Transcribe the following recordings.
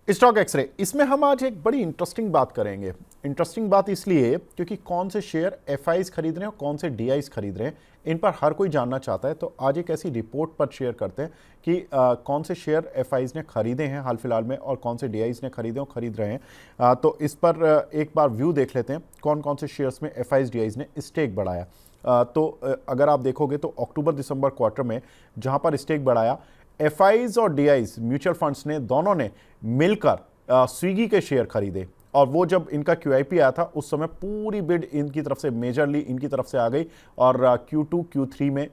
Stock x ray, इसमें हम आज एक बड़ी इंटरेस्टिंग बात करेंगे। इंटरेस्टिंग बात इसलिए क्योंकि कौन से शेयर एफआईज खरीद रहे हैं और कौन से डीआईज खरीद रहे हैं, इन पर हर कोई जानना चाहता है। तो आज एक ऐसी रिपोर्ट पर शेयर करते हैं कि कौन से शेयर एफआईज ने खरीदे हैं हाल फिलहाल में और कौन से डीआईज ने खरीदे और खरीद रहे हैं। तो इस पर एक बार व्यू देख लेते हैं कौन कौन से शेयर्स में एफआईज डीआईज ने स्टेक बढ़ाया। तो अगर आप देखोगे तो अक्टूबर दिसंबर क्वार्टर में जहां पर स्टेक बढ़ाया, एफआईज और डीआईज म्यूचुअल फंड्स ने दोनों ने मिलकर स्विगी के शेयर खरीदे। और वो जब इनका क्यूआईपी आया था उस समय पूरी बिड इनकी तरफ से, मेजरली इनकी तरफ से आ गई। और Q2 Q3 में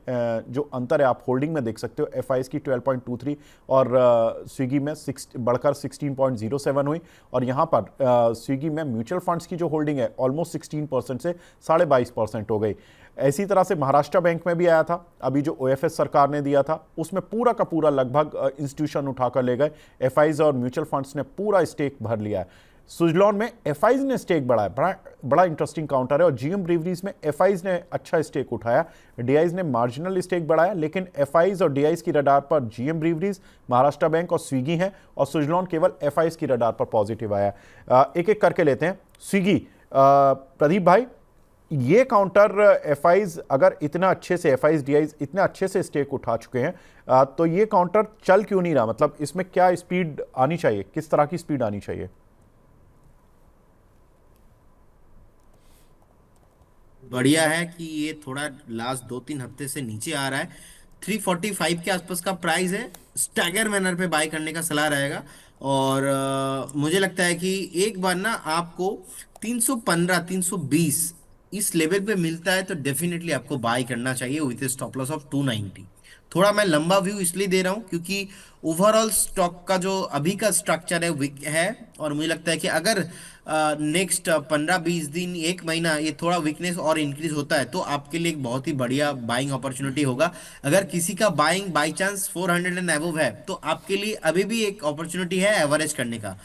जो अंतर है आप होल्डिंग में देख सकते हो, एफआईज की 12.23 और स्विगी में बढ़कर 16.07 हुई। और यहाँ पर स्विगी में म्यूचुअल फंड्स की जो होल्डिंग है ऑलमोस्ट 16% से 22.5% हो गई। ऐसी तरह से महाराष्ट्र बैंक में भी आया था, अभी जो ओएफएस सरकार ने दिया था उसमें पूरा का पूरा लगभग इंस्टीट्यूशन उठाकर ले गए। एफआईज और म्यूचुअल फंड्स ने पूरा स्टेक भर लिया है। सुजलॉन में एफआईज ने स्टेक बढ़ाया, बड़ा इंटरेस्टिंग काउंटर है। और जीएम ब्रीवरीज में एफआईज ने अच्छा स्टेक उठाया, डीआईज ने मार्जिनल स्टेक बढ़ाया। लेकिन एफआईज और डीआईज की रडार पर जीएम ब्रीवरीज, महाराष्ट्र बैंक और स्विगी हैं, और सुजलॉन केवल एफआईज की रडार पर पॉजिटिव आया। एक एक करके लेते हैं। स्विगी, प्रदीप भाई, ये काउंटर एफआईज अगर इतना अच्छे से, एफआईज डीआईज इतने अच्छे से स्टेक उठा चुके हैं, तो ये काउंटर चल क्यों नहीं रहा? मतलब इसमें क्या स्पीड आनी चाहिए, किस तरह की स्पीड आनी चाहिए? बढ़िया है कि ये थोड़ा लास्ट 2-3 हफ्ते से नीचे आ रहा है। 345 के आसपास का प्राइस है। स्टैगर मैनर पे बाय करने का सलाह रहेगा। और मुझे लगता है कि एक बार ना आपको 315 320 इस लेवल पे मिलता है तो डेफिनेटली आपको बाय करना चाहिए विथ स्टॉप लॉस ऑफ 290। थोड़ा मैं लंबा व्यू इसलिए दे रहा हूँ क्योंकि ओवरऑल स्टॉक का जो अभी का स्ट्रक्चर है वीक है। और मुझे लगता है कि अगर नेक्स्ट 15-20 दिन, एक महीना ये थोड़ा वीकनेस और इंक्रीज होता है तो आपके लिए एक बहुत ही बढ़िया बाइंग अपॉर्चुनिटी होगा। अगर किसी का buying by chance 400 and above है तो आपके लिए अभी भी एक अपॉर्चुनिटी है एवरेज करने का।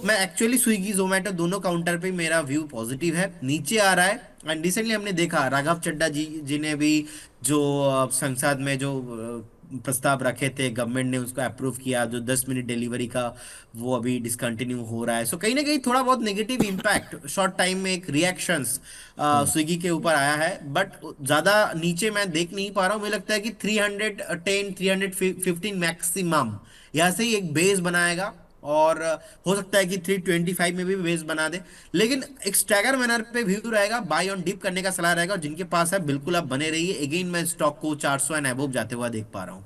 मैं एक्चुअली स्विगी जोमेटो दोनों काउंटर पे मेरा व्यू पॉजिटिव है, नीचे आ रहा है। एंड रिसेंटली हमने देखा राघव चड्ढा जी ने भी जो संसद में जो प्रस्ताव रखे थे, गवर्नमेंट ने उसको अप्रूव किया, जो 10 मिनट डिलीवरी का वो अभी डिसकंटिन्यू हो रहा है। कहीं ना कहीं थोड़ा बहुत नेगेटिव इम्पैक्ट शॉर्ट टाइम में एक रिएक्शंस स्विगी के ऊपर आया है। बट ज्यादा नीचे मैं देख नहीं पा रहा हूँ। मुझे लगता है कि 310 315 मैक्सिमम यहाँ से ही एक बेस बनाएगा। और हो सकता है कि 325 में भी बेस बना दे। लेकिन एक स्टैगर मैनर पे व्यू रहेगा, बाय ऑन डिप करने का सलाह रहेगा। और जिनके पास है बिल्कुल आप बने रहिए। अगेन मैं स्टॉक को 400 एंड अबव जाते हुआ देख पा रहा हूँ।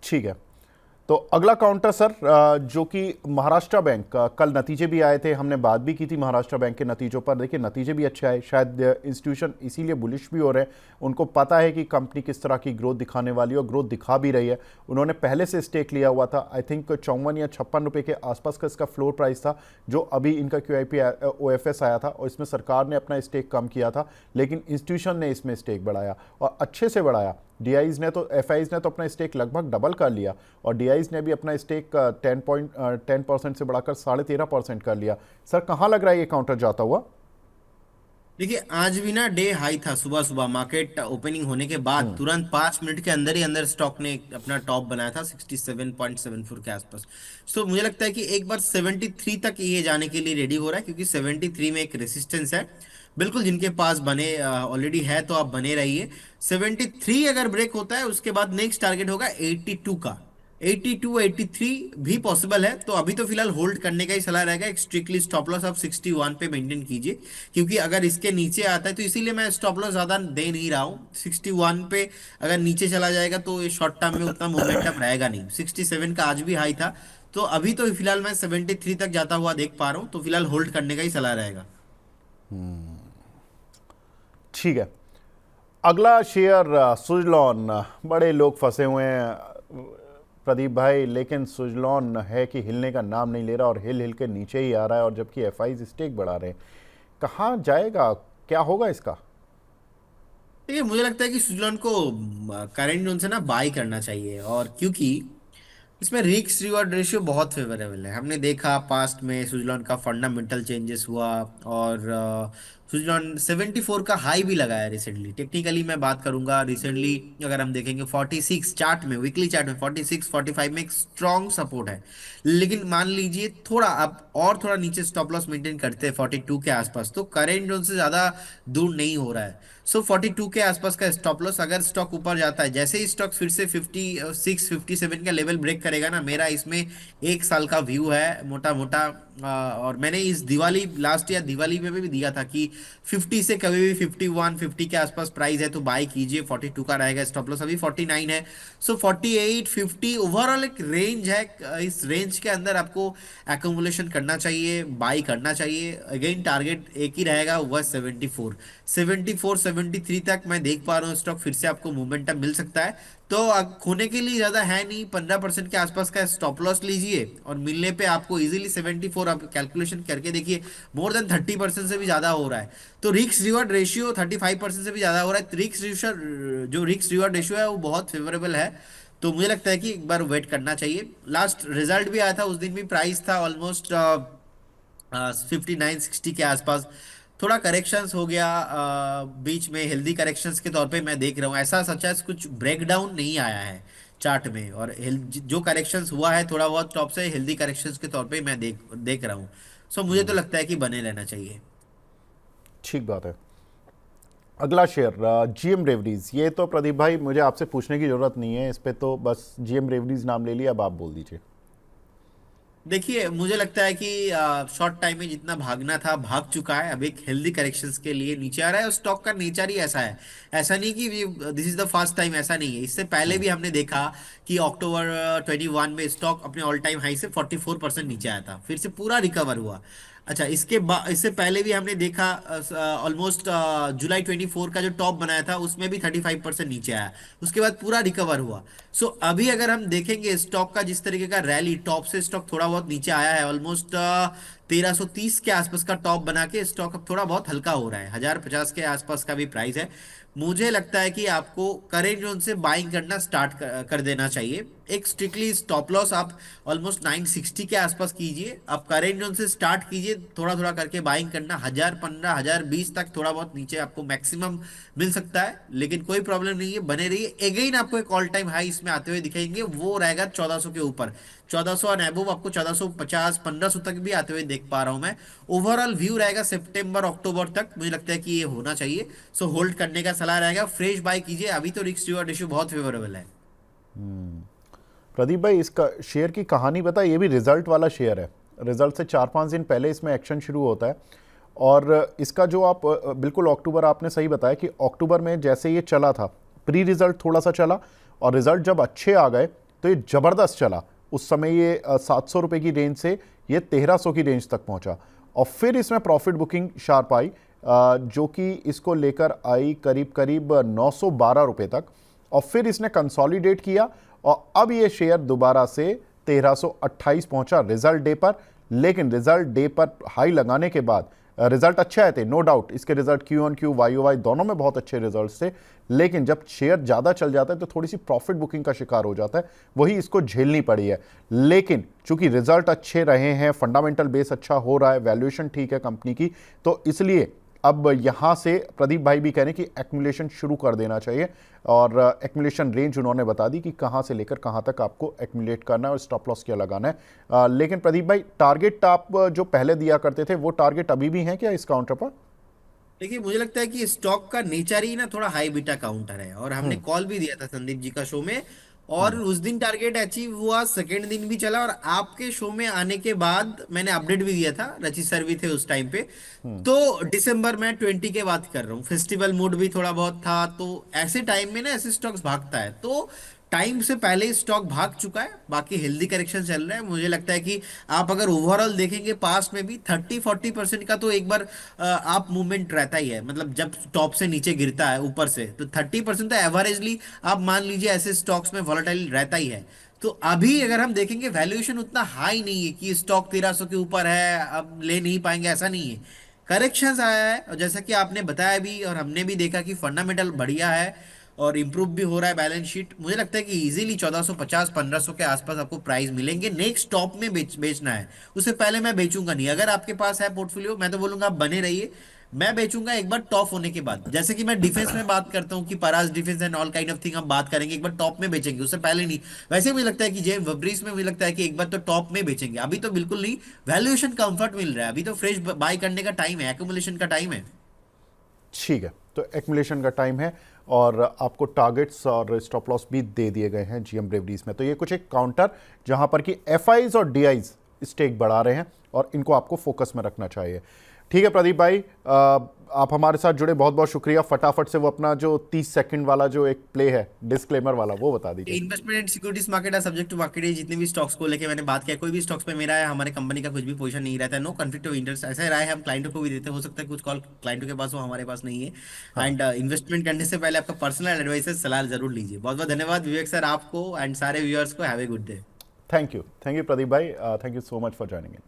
ठीक है। तो अगला काउंटर सर, जो कि महाराष्ट्र बैंक का, कल नतीजे भी आए थे, हमने बात भी की थी महाराष्ट्र बैंक के नतीजों पर। देखिए नतीजे भी अच्छे आए, शायद इंस्टीट्यूशन इसीलिए बुलिश भी हो रहे हैं। उनको पता है कि कंपनी किस तरह की ग्रोथ दिखाने वाली है और ग्रोथ दिखा भी रही है। उन्होंने पहले से स्टेक लिया हुआ था, आई थिंक 54 या 56 रुपये के आसपास का इसका फ्लोर प्राइस था, जो अभी इनका क्यूआईपी ओएफएस आया था और इसमें सरकार ने अपना स्टेक कम किया था, लेकिन इंस्टीट्यूशन ने इसमें स्टेक बढ़ाया और अच्छे से बढ़ाया। डीआईज ने तो, एफआईज ने तो अपना स्टेक लगभग डबल कर लिया और डीआईज ने भी अपना स्टेक 10% से बढ़ाकर 13.5% कर लिया। सर कहाँ लग रहा है ये काउंटर जाता हुआ? देखिए आज भी ना डे हाई था, सुबह सुबह मार्केट ओपनिंग होने के बाद तुरंत 5 मिनट के अंदर ही अंदर स्टॉक ने अपना टॉप बनाया था 67.74 के आसपास। मुझे लगता है कि एक बार 73 तक ये जाने के लिए रेडी हो रहा है क्योंकि 73 में एक रेसिस्टेंस है। बिल्कुल जिनके पास बने ऑलरेडी है तो आप बने रहिए। 73 अगर ब्रेक होता है उसके बाद नेक्स्ट टारगेट होगा 82 का। 82 83 भी पॉसिबल है। तो अभी तो फिलहाल होल्ड करने का ही सलाह रहेगा। एक स्ट्रिक्टली स्टॉप लॉस आप 61 पे मेंटेन कीजिए क्योंकि अगर इसके नीचे आता है तो इसीलिए मैं स्टॉप लॉस ज्यादा दे नहीं रहा हूँ 61 पे। अगर नीचे चला जाएगा तो ये शॉर्ट टर्म में उतना मोमेंटम रहेगा नहीं। 67 का आज भी हाई था। तो अभी तो फिलहाल मैं 73 तक जाता हुआ देख पा रहा हूँ तो फिलहाल होल्ड करने का ही सलाह रहेगा। ठीक है। अगला शेयर सुजलॉन, बड़े लोग फंसे हुए हैं प्रदीप भाई, लेकिन सुजलॉन है कि हिलने का नाम नहीं ले रहा और हिल हिल के नीचे ही आ रहा है, और जबकि एफआईज स्टेक बढ़ा रहे हैं। कहाँ जाएगा, क्या होगा इसका? मुझे लगता है कि सुजलॉन को करंट जोन से ना बाई करना चाहिए। और क्योंकि इसमें रिस्क रिवॉर्ड रेशियो बहुत फेवरेबल है। हमने देखा पास्ट में सुजलॉन का फंडामेंटल चेंजेस हुआ, और सुजलॉन 74 का हाई भी लगाया रिसेंटली। टेक्निकली मैं बात करूंगा, रिसेंटली अगर हम देखेंगे 46 चार्ट में, वीकली चार्ट में 46 45 में एक स्ट्रॉन्ग सपोर्ट है। लेकिन मान लीजिए थोड़ा आप और थोड़ा नीचे स्टॉप लॉस मेंटेन करते हैं 42 के आसपास, तो करेंट जोन से ज्यादा दूर नहीं हो रहा है। सो 42 के आसपास का स्टॉप लॉस, अगर स्टॉक ऊपर जाता है, जैसे ही स्टॉक फिर से 56 57 का लेवल ब्रेक करेगा ना, मेरा इसमें 1 साल का व्यू है मोटा मोटा। और मैंने इस दिवाली, लास्ट ईयर दिवाली में भी दिया था कि 50 से कभी भी 51 50 के आसपास प्राइस है तो बाय कीजिए, 42 का रहेगा स्टॉप लॉस, अभी 49 है। सो 48 50 ओवरऑल एक रेंज है, इस रेंज के अंदर आपको एकोमुलेशन करना चाहिए, बाई करना चाहिए। अगेन टारगेट एक ही रहेगा, वह 74 74 73 तक मैं देख पा रहा हूँ स्टॉक फिर से आपको मोमेंटम मिल सकता है। तो खोने के लिए ज्यादा है नहीं, 15% के आसपास का स्टॉप लॉस लीजिए, और मिलने पे आपको इजीली 74, आप कैलकुलेशन करके देखिए, मोर देन 30% से भी ज्यादा हो रहा है। तो रिस्क रिवॉर्ड रेशियो 35% से भी ज्यादा हो रहा है। रिस्क रिवॉर्ड रेशियो है वो बहुत फेवरेबल है। तो मुझे लगता है कि एक बार वेट करना चाहिए। लास्ट रिजल्ट भी आया था, उस दिन भी प्राइस था ऑलमोस्ट 59 60 के आसपास। थोड़ा करेक्शंस हो गया बीच में, हेल्दी करेक्शंस के तौर पे मैं देख रहा हूँ, ऐसा सच है कुछ ब्रेकडाउन नहीं आया है चार्ट में। और जो करेक्शंस हुआ है थोड़ा बहुत टॉप से, हेल्दी करेक्शंस के तौर पे मैं देख देख रहा हूँ। सो मुझे तो लगता है कि बने रहना चाहिए। ठीक बात है। अगला शेयर जीएम रेवरीज। ये तो प्रदीप भाई मुझे आपसे पूछने की ज़रूरत नहीं है, इस पे तो बस जीएम रेवरीज नाम ले लिया, अब आप बोल दीजिए। देखिए मुझे लगता है कि शॉर्ट टाइम में जितना भागना था भाग चुका है, अब एक हेल्दी करेक्शंस के लिए नीचे आ रहा है, और स्टॉक का नेचर ही ऐसा है। ऐसा नहीं कि this is the first time, ऐसा नहीं है। इससे पहले भी हमने देखा कि अक्टूबर 21 में स्टॉक अपने ऑल टाइम हाई से 44% नीचे आया था, फिर से पूरा रिकवर हुआ। अच्छा, इससे पहले भी हमने देखा ऑलमोस्ट जुलाई 24 का जो टॉप बनाया था उसमें भी 35% नीचे आया, उसके बाद पूरा रिकवर हुआ। सो अभी अगर हम देखेंगे स्टॉक का जिस तरीके का रैली, टॉप से स्टॉक थोड़ा बहुत नीचे आया है, ऑलमोस्ट 1330 के आसपास का टॉप बना के स्टॉक अब थोड़ा बहुत हल्का हो रहा है, 1050 के आसपास का भी प्राइस है। मुझे लगता है कि आपको करेंट जोन से बाइंग करना स्टार्ट कर देना चाहिए। एक स्ट्रिक्टली स्टॉप लॉस आप ऑलमोस्ट 960 के आसपास कीजिए, आप करेंट जोन से स्टार्ट कीजिए, थोड़ा थोड़ा करके बाइंग करना, 1015 1020 तक थोड़ा बहुत नीचे आपको मैक्सिमम मिल सकता है, लेकिन कोई प्रॉब्लम नहीं है, बने रहिए। अगेन आपको एक ऑल टाइम हाई इसमें आते हुए दिखेंगे, वो रहेगा 1400 के ऊपर, 1400 और एबोव आपको 1450 1500 तक भी आते हुए देख पा रहा हूं मैं। ओवरऑल व्यू रहेगा सितंबर अक्टूबर तक, मुझे लगता है कि ये होना चाहिए। सो होल्ड करने का सलाह रहेगा, फ्रेश बाय कीजिए, अभी तो रिस्क रिवॉर्ड रेशियो बहुत फेवरेबल है। प्रदीप भाई, इसका शेयर की कहानी बता। ये भी रिजल्ट वाला शेयर है, रिजल्ट से 4-5 दिन पहले इसमें एक्शन शुरू होता है। और इसका जो आप बिल्कुल अक्टूबर, आपने सही बताया कि अक्टूबर में जैसे ये चला था, प्री रिजल्ट थोड़ा सा चला, और रिजल्ट जब अच्छे आ गए तो ये ज़बरदस्त चला। उस समय ये 700 रुपये की रेंज से ये 1300 की रेंज तक पहुंचा, और फिर इसमें प्रॉफिट बुकिंग शार्प आई, जो कि इसको लेकर आई करीब करीब 912 रुपये तक, और फिर इसने कंसोलिडेट किया, और अब ये शेयर दोबारा से 1328 पहुंचा रिजल्ट डे पर। लेकिन रिजल्ट डे पर हाई लगाने के बाद रिजल्ट अच्छे आए थे, नो डाउट, इसके result Q on Q Y O Y दोनों में बहुत अच्छे रिजल्ट्स थे। लेकिन जब शेयर ज़्यादा चल जाता है तो थोड़ी सी प्रॉफिट बुकिंग का शिकार हो जाता है, वही इसको झेलनी पड़ी है। लेकिन चूंकि रिजल्ट अच्छे रहे हैं, फंडामेंटल बेस अच्छा हो रहा है, वैल्यूएशन ठीक है कंपनी की, तो इसलिए अब यहाँ से प्रदीप भाई भी कह रहे हैं कि एक्मुलेशन शुरू कर देना चाहिए। और एक्मुलेशन रेंज उन्होंने बता दी कि कहाँ से लेकर कहाँ तक आपको एक्मुलेट करना है और स्टॉप लॉस क्या लगाना है। लेकिन प्रदीप भाई, टारगेट आप जो पहले दिया करते थे वो टारगेट अभी भी हैं क्या इस काउंटर पर? देखिए मुझे लगता है कि स्टॉक का नेचर ही ना थोड़ा हाई बीटा काउंटर है, और हमने कॉल भी दिया था संदीप जी का शो में, और उस दिन टारगेट अचीव हुआ, सेकेंड दिन भी चला, और आपके शो में आने के बाद मैंने अपडेट भी दिया था, रचित सर भी थे उस टाइम पे। तो दिसंबर में 20 के बात कर रहा हूँ, फेस्टिवल मूड भी थोड़ा बहुत था, तो ऐसे टाइम में ना ऐसे स्टॉक्स भागता है, तो टाइम से पहले ही स्टॉक भाग चुका है, बाकी हेल्दी करेक्शन चल रहा है। मुझे लगता है कि आप अगर ओवरऑल देखेंगे पास्ट में भी 30 40% का तो एक बार आप मूवमेंट रहता ही है, मतलब जब टॉप से नीचे गिरता है ऊपर से, तो 30% तो एवरेजली आप मान लीजिए ऐसे स्टॉक्स में वॉलेटाइल रहता ही है। तो अभी अगर हम देखेंगे वैल्यूएशन उतना हाई नहीं है कि स्टॉक 1300 के ऊपर है, अब ले नहीं पाएंगे, ऐसा नहीं है। करेक्शंस आया है, और जैसा कि आपने बताया भी और हमने भी देखा कि फंडामेंटल बढ़िया है, और इम्प्रूव भी हो रहा है बैलेंस शीट। मुझे लगता है कि इजीली 1450 1500 के आसपास आपको प्राइस मिलेंगे। नेक्स्ट टॉप में बेचना है, उससे पहले मैं बेचूंगा नहीं। अगर आपके पास है पोर्टफोलियो, मैं तो बोलूंगा आप बने रहिए। मैं बेचूंगा एक बार टॉप होने के बाद, जैसे कि मैं डिफेंस में बात करता हूँ कि Paras defence and all kind of thing हम बात करेंगे, एक बार टॉप में बेचेंगे, उससे पहले नहीं। वैसे मुझे लगता है कि जेम वब्रिस में मुझे लगता है कि एक बार तो टॉप में बेचेंगे, अभी तो बिल्कुल नहीं। वैल्यूएशन कंफर्ट मिल रहा है, अभी तो फ्रेश बाय करने का टाइम है, एक्यूमुलेशन का टाइम है। ठीक है, तो एक्मुलेशन का टाइम है और आपको टारगेट्स और स्टॉप लॉस भी दे दिए गए हैं जीएम ब्रेवरीज में। तो ये कुछ एक काउंटर जहां पर कि एफआईज और डीआईज स्टेक बढ़ा रहे हैं और इनको आपको फोकस में रखना चाहिए। ठीक है प्रदीप भाई, आप हमारे साथ जुड़े, बहुत बहुत शुक्रिया। फटाफट से वो अपना जो 30 सेकंड वाला जो एक प्ले है डिस्क्लेमर वाला वो बता दीजिए। इन्वेस्टमेंट एंड सिक्योरिटीज मार्केट है सब्जेक्ट टू मार्केट। जितने भी स्टॉक्स को लेके मैंने बात किया, कोई भी स्टॉक्स पे मेरा है, हमारे कंपनी का कुछ भी पोजीशन नहीं रहता है। नो कॉन्फ्लिक्ट ऑफ इंटरेस्ट, ऐसा राय है हम क्लाइंटों को भी देते हैं। हो सकता है कुछ कॉल क्लाइंटों के पास हो, हमारे पास नहीं है। हाँ, एंड इन्वेस्टमेंट करने से पहले आपका पर्सनल एडवाइस सलाह जरूर लीजिए। बहुत बहुत धन्यवाद विवेक सर आपको एंड सारे व्यूअर्स को। Have a good day. Thank you Pradeep भाई, thank you so much for joining in.